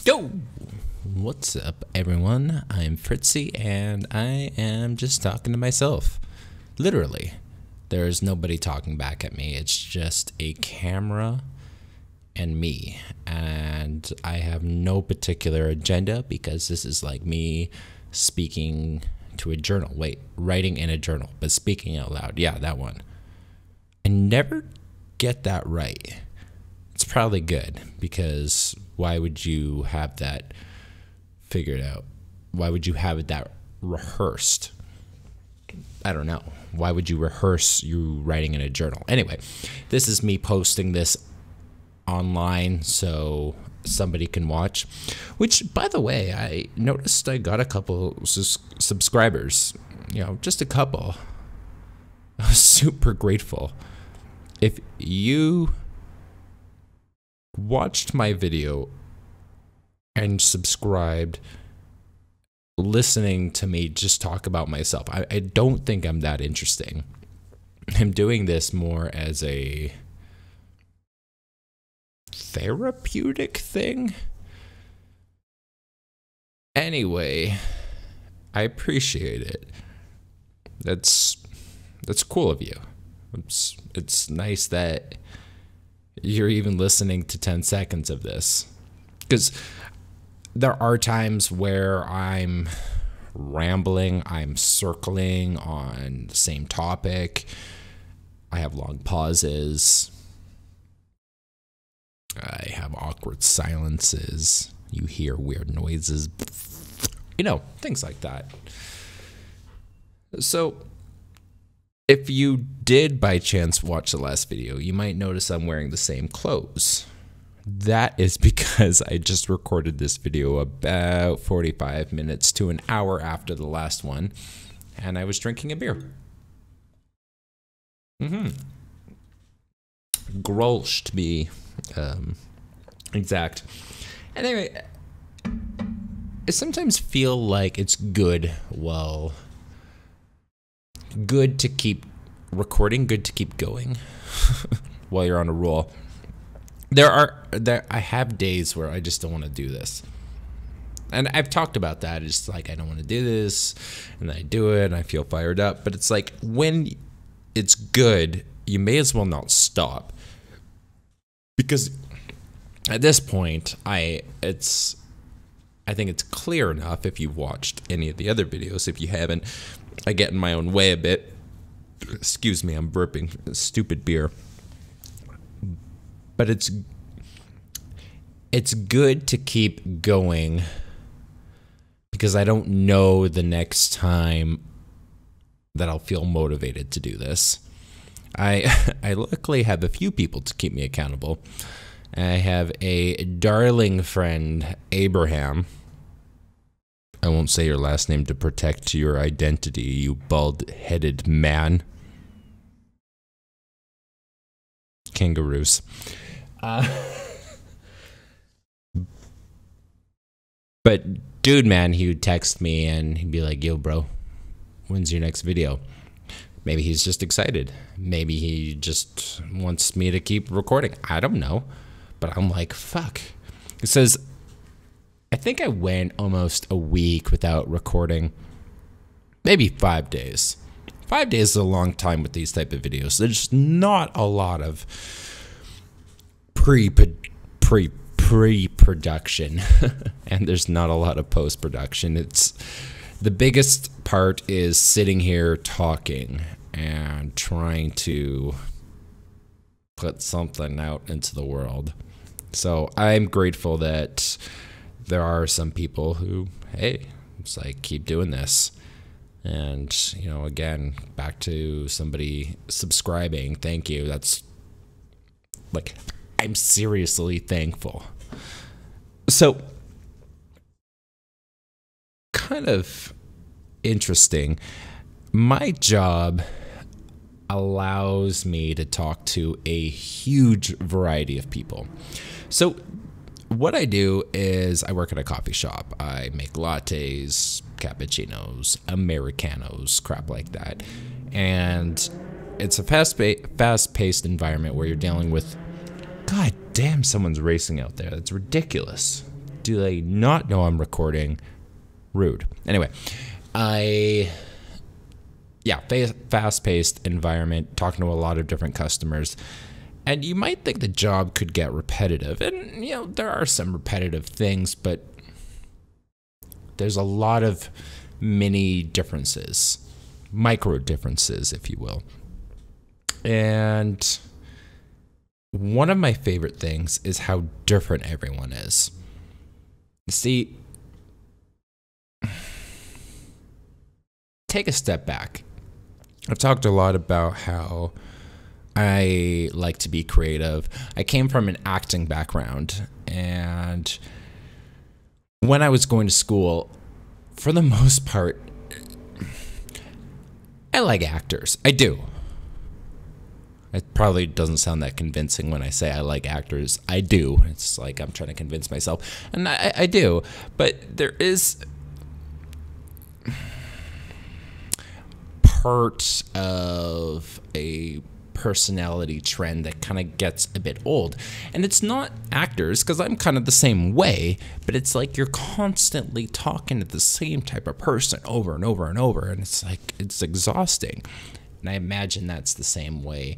Yo! What's up, everyone? I'm Phritzy, and I am just talking to myself. Literally. There's nobody talking back at me. It's just a camera and me. And I have no particular agenda because this is like me speaking to a journal. Wait, writing in a journal, but speaking out loud. Yeah, that one. I never get that right. It's probably good because why would you have that figured out? Why would you have that rehearsed? I don't know. Why would you rehearse you writing in a journal? Anyway, this is me posting this online so somebody can watch. Which, by the way, I noticed I got a couple subscribers. You know, just a couple. I was super grateful. If you watched my video and subscribed listening to me just talk about myself, I don't think I'm that interesting. I'm doing this more as a therapeutic thing. Anyway, I appreciate it. That's cool of you. It's nice that you're even listening to 10 seconds of this, because there are times where I'm rambling, I'm circling on the same topic, I have long pauses, I have awkward silences, you hear weird noises, you know, things like that. So if you did by chance watch the last video, you might notice I'm wearing the same clothes. That is because I just recorded this video about 45 minutes to an hour after the last one, and I was drinking a beer. Grolsch to be exact. Anyway, I sometimes feel like it's good, good to keep recording, good to keep going while you're on a roll. I have days where I just don't want to do this. And I've talked about that. It's like I don't want to do this, and then I do it and I feel fired up. But it's like when it's good, you may as well not stop. Because at this point, I think it's clear enough if you've watched any of the other videos. If you haven't, I get in my own way a bit. Excuse me, I'm burping stupid beer. But it's good to keep going because I don't know the next time that I'll feel motivated to do this. I luckily have a few people to keep me accountable. I have a darling friend, Abraham. I won't say your last name to protect your identity, you bald-headed man. Kangaroos. But dude, man, he would text me and he'd be like, yo, bro, when's your next video? Maybe he's just excited. Maybe he just wants me to keep recording. I don't know. But I'm like, fuck. It says, I think I went almost a week without recording. Maybe 5 days. 5 days is a long time with these type of videos. There's not a lot of pre-production, and there's not a lot of post-production. It's the biggest part is sitting here talking and trying to put something out into the world. So I'm grateful that there are some people who, hey, it's like, keep doing this. And, you know, again, back to somebody subscribing, thank you. That's, like, I'm seriously thankful. So, kind of interesting. My job allows me to talk to a huge variety of people. So, what I do is I work at a coffee shop. I make lattes, cappuccinos, Americanos, crap like that. And it's a fast-paced environment where you're dealing with... God damn, someone's racing out there. That's ridiculous. do they not know I'm recording? Rude. Anyway, fast-paced environment, talking to a lot of different customers. And you might think the job could get repetitive. And, there are some repetitive things, but there's a lot of mini differences, micro differences, if you will. And one of my favorite things is how different everyone is. See, take a step back. I've talked a lot about how I like to be creative. I came from an acting background, and when I was going to school, for the most part, I like actors. I do. It probably doesn't sound that convincing when I say I like actors. I do. It's like I'm trying to convince myself. And I do. But there is part of a personality trend that kind of gets a bit old. And it's not actors, because I'm kind of the same way, but it's like you're constantly talking to the same type of person over and over and over, and it's like, it's exhausting. And I imagine that's the same way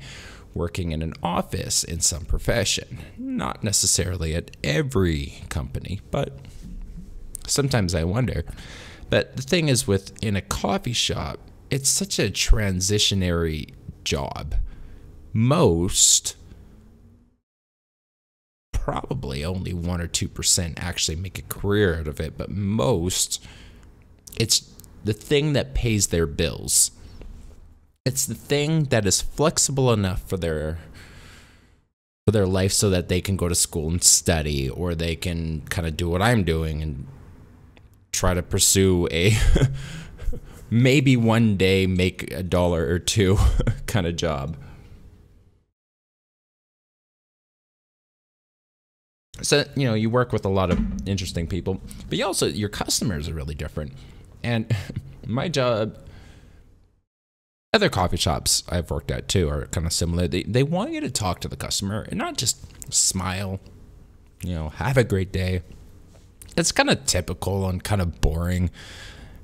working in an office in some profession. Not necessarily at every company, but sometimes I wonder. But the thing is, in a coffee shop, it's such a transitionary job. Most, probably only 1 or 2% actually make a career out of it, but most, it's the thing that pays their bills. It's the thing that is flexible enough for their life so that they can go to school and study, or they can kind of do what I'm doing and try to pursue a maybe one day make $1 or $2 kind of job. So, you work with a lot of interesting people, but your customers are really different. And my job, other coffee shops I've worked at too are kind of similar. They want you to talk to the customer and not just smile, have a great day. It's kind of typical and kind of boring.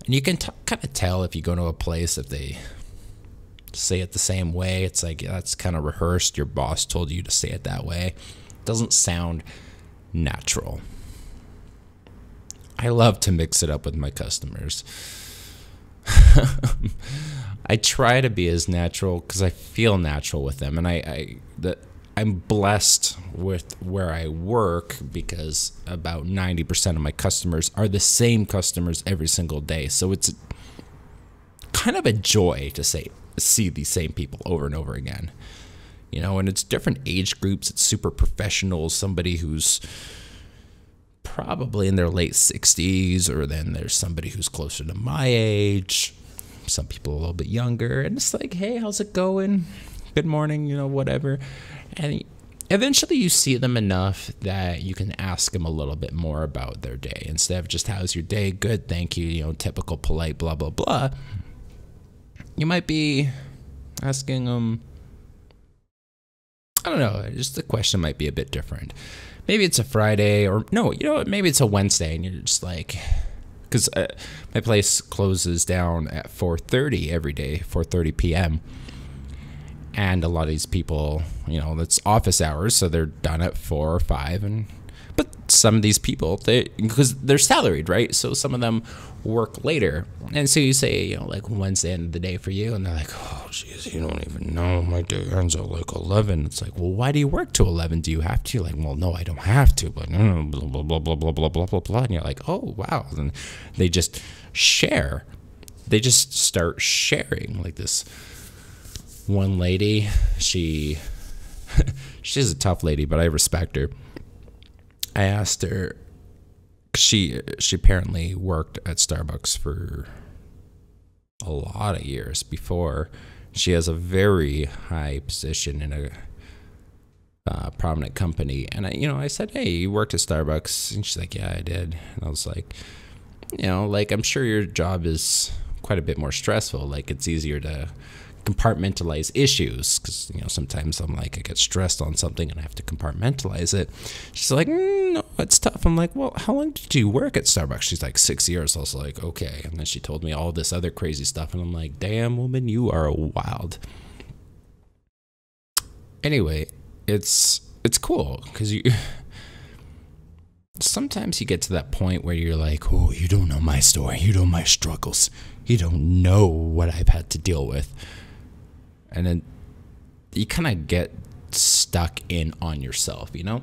And you can kind of tell if you go to a place, if they say it the same way. It's like, that's kind of rehearsed. Your boss told you to say it that way. It doesn't sound natural. I love to mix it up with my customers. I try to be as natural because I feel natural with them, and I'm blessed with where I work because about 90% of my customers are the same customers every single day. So it's kind of a joy to see these same people over and over again. And it's different age groups. It's super professional, somebody who's probably in their late 60s, or then there's somebody who's closer to my age, some people a little bit younger, and it's like, hey, how's it going? Good morning, whatever. And eventually you see them enough that you can ask them a little bit more about their day instead of just, how's your day? Good, thank you, typical polite blah blah blah. You might be asking them, I don't know, just the question might be a bit different. Maybe it's a Friday, or no, maybe it's a Wednesday, and you're just like, because my place closes down at 4:30 every day, 4:30 p.m. And a lot of these people, that's office hours, so they're done at 4 or 5. But some of these people, because they're salaried, right? So some of them work later. And so you say, like, Wednesday end of the day for you? And they're like, oh, jeez, you don't even know. My day ends at like 11. It's like, well, why do you work till 11? Do you have to? You're like, well, no, I don't have to. But blah, blah, blah, blah, blah, blah, blah, blah, blah. And you're like, oh, wow. And they just share. They just start sharing. Like this one lady, she's a tough lady, but I respect her. I asked her, she apparently worked at Starbucks for a lot of years before. She has a very high position in a prominent company. And I said, hey, you worked at Starbucks? And she's like, yeah, I did. And I was like, I'm sure your job is quite a bit more stressful. Like, it's easier to compartmentalize issues, because sometimes I'm like, I get stressed on something and I have to compartmentalize it. She's like, no, it's tough. I'm like, well, how long did you work at Starbucks? She's like, 6 years. I was like, okay. And then she told me all this other crazy stuff. And I'm like, damn, woman, you are wild. Anyway, it's cool because sometimes you get to that point where you're like, oh, you don't know my story. You don't know my struggles. You don't know what I've had to deal with. And then you kind of get stuck in on yourself, you know?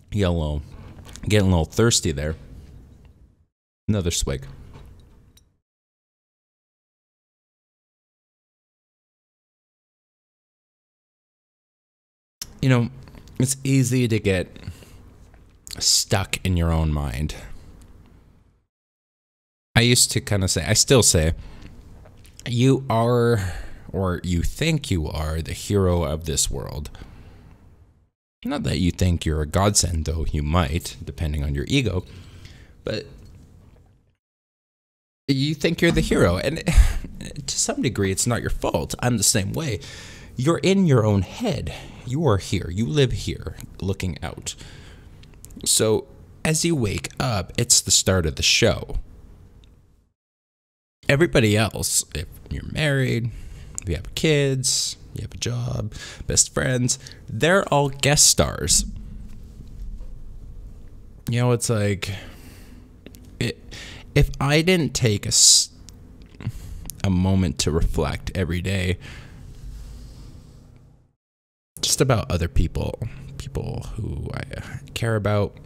Getting a little thirsty there. Another swig. You know, it's easy to get stuck in your own mind. I used to kind of say, I still say, you are, or you think you are, the hero of this world. Not that you think you're a godsend, though you might, depending on your ego, but you think you're the hero, and to some degree, it's not your fault. I'm the same way. You're in your own head. You are here. You live here, looking out. So, as you wake up, it's the start of the show. Everybody else, if you're married, if you have kids, you have a job, best friends, they're all guest stars. You know, it's like, if I didn't take a moment to reflect every day just about other people who I care about,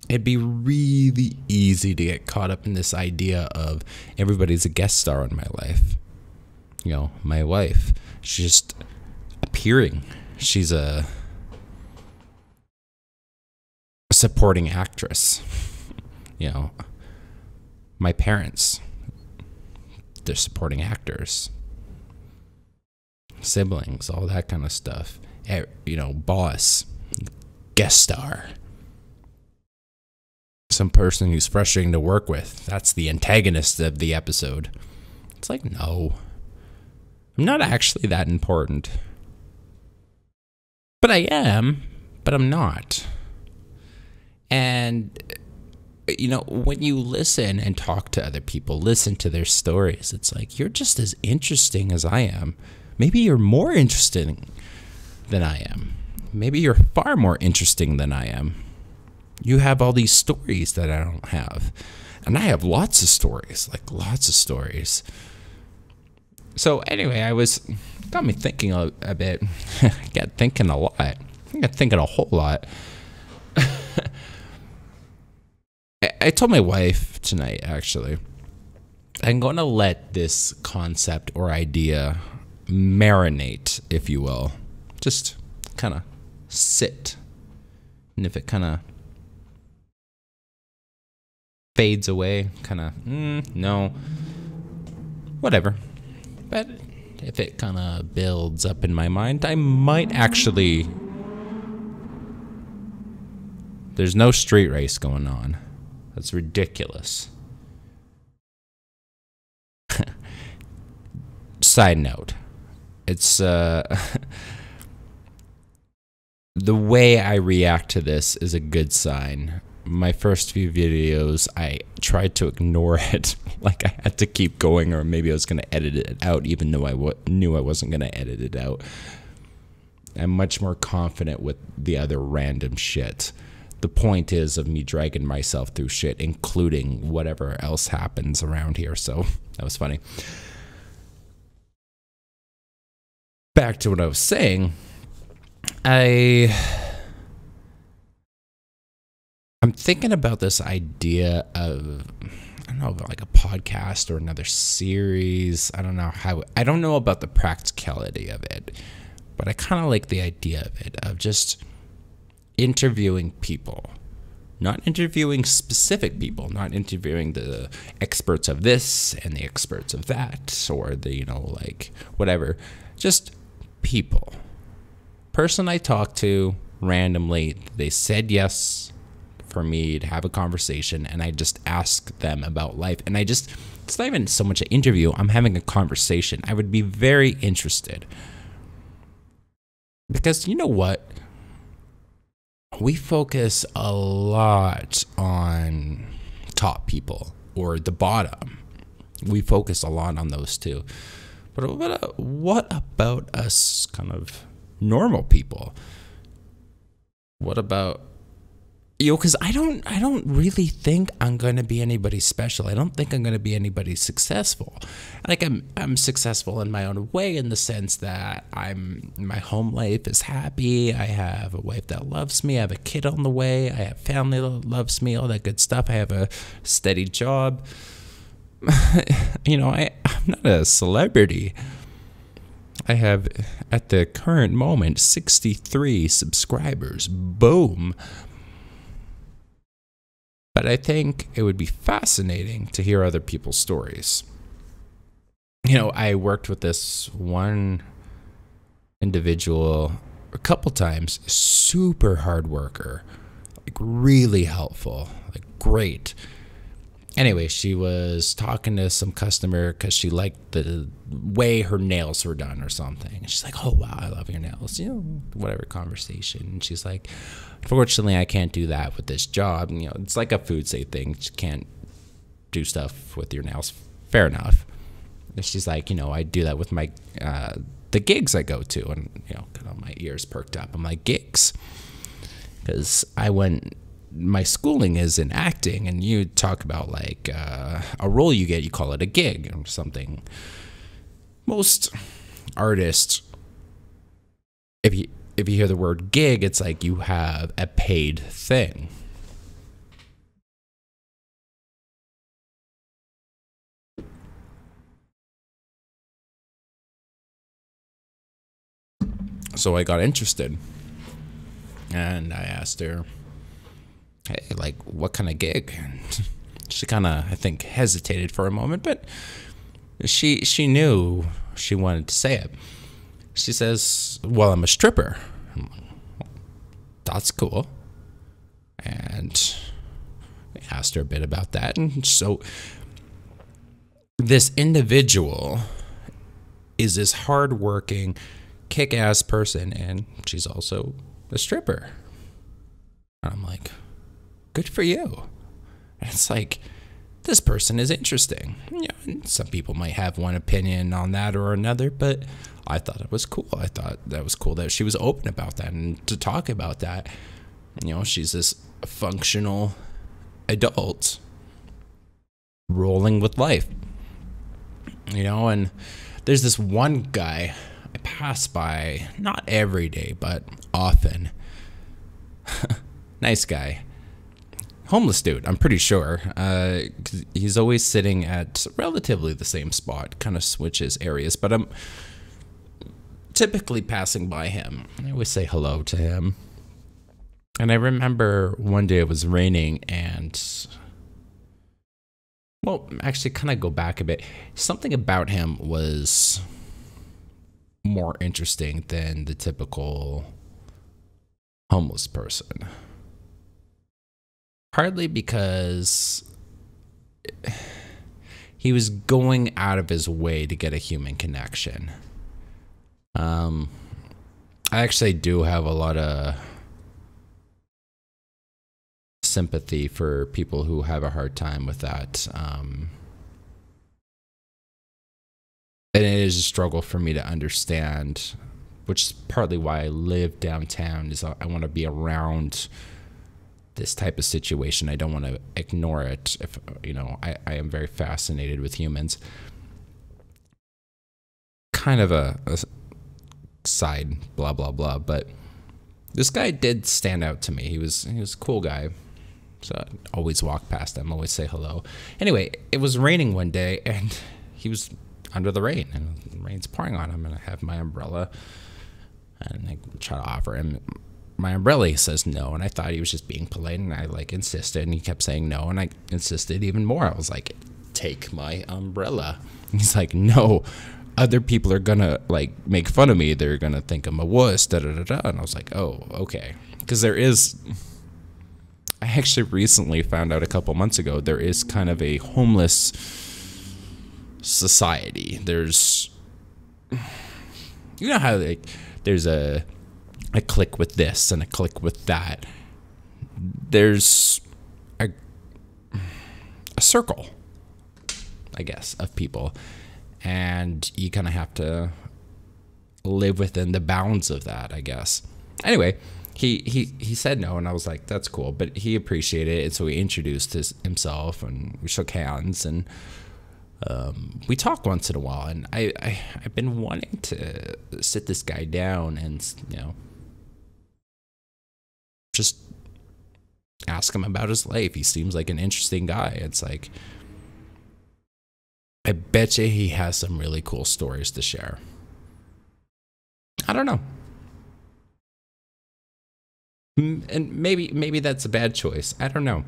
it'd be really easy to get caught up in this idea of everybody's a guest star in my life. You know, my wife, she's just appearing. She's a supporting actress. You know, my parents, they're supporting actors. Siblings, all that kind of stuff. You know, boss, guest star. Some person who's frustrating to work with. That's the antagonist of the episode. It's like, no. I'm not actually that important. But I am, but I'm not. And, you know, when you listen and talk to other people, listen to their stories, it's like, you're just as interesting as I am. Maybe you're more interesting than I am. Maybe you're far more interesting than I am. You have all these stories that I don't have. And I have lots of stories, like lots of stories. So anyway, got me thinking a bit. I got thinking a lot. I got thinking a whole lot. I told my wife tonight, actually, I'm going to let this concept or idea marinate, if you will. Just kind of sit. And if it kind of fades away, kind of, no, whatever. But if it kind of builds up in my mind, I might actually... There's no street race going on. That's ridiculous. Side note. It's, the way I react to this is a good sign. My first few videos, I tried to ignore it, like I had to keep going, or maybe I was going to edit it out, even though I knew I wasn't going to edit it out. I'm much more confident with the other random shit. The point is of me dragging myself through shit, including whatever else happens around here, so that was funny. Back to what I was saying, I'm thinking about this idea of, I don't know, like a podcast or another series. I don't know about the practicality of it, but I kind of like the idea of it, of just interviewing people, not interviewing specific people, not interviewing the experts of this and the experts of that, or the, you know, like whatever, just people. Person I talked to randomly, they said yes. for me to have a conversation, and I just ask them about life. And it's not even so much an interview, I'm having a conversation. I would be very interested. Because you know what? We focus a lot on top people or the bottom. We focus a lot on those too. But what about us kind of normal people? What about, because I don't really think I'm going to be anybody special. I don't think I'm going to be anybody successful. Like I'm successful in my own way, in the sense that my home life is happy. I have a wife that loves me. I have a kid on the way. I have family that loves me, all that good stuff. I have a steady job. I'm not a celebrity. I have, at the current moment, 63 subscribers. Boom. But I think it would be fascinating to hear other people's stories. I worked with this one individual a couple times, super hard worker, like really helpful, like great. Anyway, she was talking to some customer because she liked the way her nails were done or something. And she's like, oh, wow, I love your nails. Whatever conversation. And she's like, unfortunately, I can't do that with this job. It's like a Phritzy thing. You can't do stuff with your nails. Fair enough. And she's like, I do that with my the gigs I go to. And, kind of my ears perked up. I'm like, gigs? Because my schooling is in acting, and you talk about like a role you get, you call it a gig or something. Most artists, if you hear the word gig, it's like you have a paid thing. So I got interested, and I asked her, hey, like, what kind of gig? And she kind of, I think, hesitated for a moment, but she knew she wanted to say it. She says, well, I'm a stripper. I'm like, that's cool. And I asked her a bit about that. And so this individual is this hardworking, kick-ass person, and she's also a stripper. And I'm like, good for you. And it's like, this person is interesting. Some people might have one opinion on that or another, but I thought it was cool. I thought that was cool that she was open about that and to talk about that. She's this functional adult rolling with life. And there's this one guy I pass by, not every day, but often. Nice guy. Homeless dude, I'm pretty sure. 'Cause he's always sitting at relatively the same spot, kind of switches areas, but I'm typically passing by him. I always say hello to him. And I remember one day it was raining, and, well, actually kind of go back a bit. Something about him was more interesting than the typical homeless person. Partly because he was going out of his way to get a human connection. I actually do have a lot of sympathy for people who have a hard time with that. And it is a struggle for me to understand, which is partly why I live downtown, is I want to be around this type of situation. I don't want to ignore it. If I am very fascinated with humans. Kind of a side blah blah blah, but this guy did stand out to me. He was a cool guy. So I'd always walk past him, always say hello. Anyway, it was raining one day, and he was under the rain, and the rain's pouring on him, and I have my umbrella, and I try to offer him my umbrella. He says no, and I thought he was just being polite, and I insisted, and he kept saying no, and I insisted even more. I was like, take my umbrella. And he's like, no, other people are gonna make fun of me. They're gonna think I'm a wuss, da da da da. And I was like, oh, okay, because there is I actually recently found out a couple months ago there is kind of a homeless society. There's, you know how like there's a click with this and a click with that. There's a circle, I guess, of people, and you kind of have to live within the bounds of that, I guess. Anyway, he said no, and I was like, that's cool, but he appreciated it, and so he introduced himself, and we shook hands, and we talk once in a while, and I've been wanting to sit this guy down and, you know, just ask him about his life. He seems like an interesting guy. It's like, I bet you he has some really cool stories to share. I don't know. And maybe that's a bad choice. I don't know.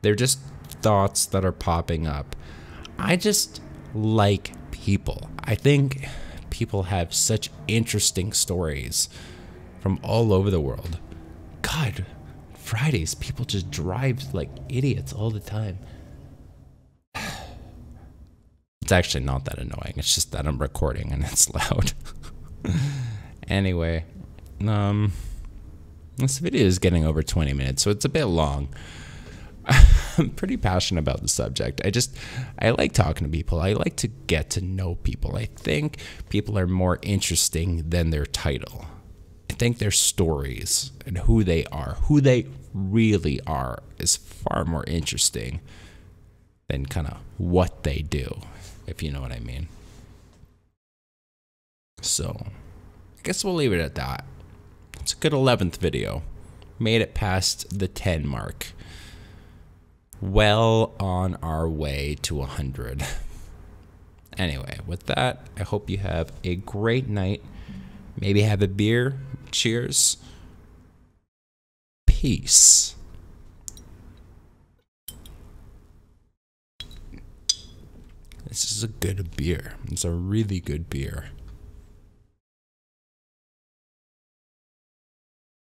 They're just thoughts that are popping up. I just like people. I think people have such interesting stories from all over the world. God, Fridays, people just drive like idiots all the time. It's actually not that annoying. It's just that I'm recording and it's loud. Anyway, this video is getting over 20 minutes, so it's a bit long. I'm pretty passionate about the subject. I like talking to people. I like to get to know people. I think people are more interesting than their title. I think their stories and who they really are, is far more interesting than kind of what they do, if you know what I mean. So, I guess we'll leave it at that. It's a good 11th video. Made it past the 10 mark. Well on our way to 100. Anyway, with that, I hope you have a great night. Maybe have a beer. Cheers. Peace. This is a good beer. It's a really good beer.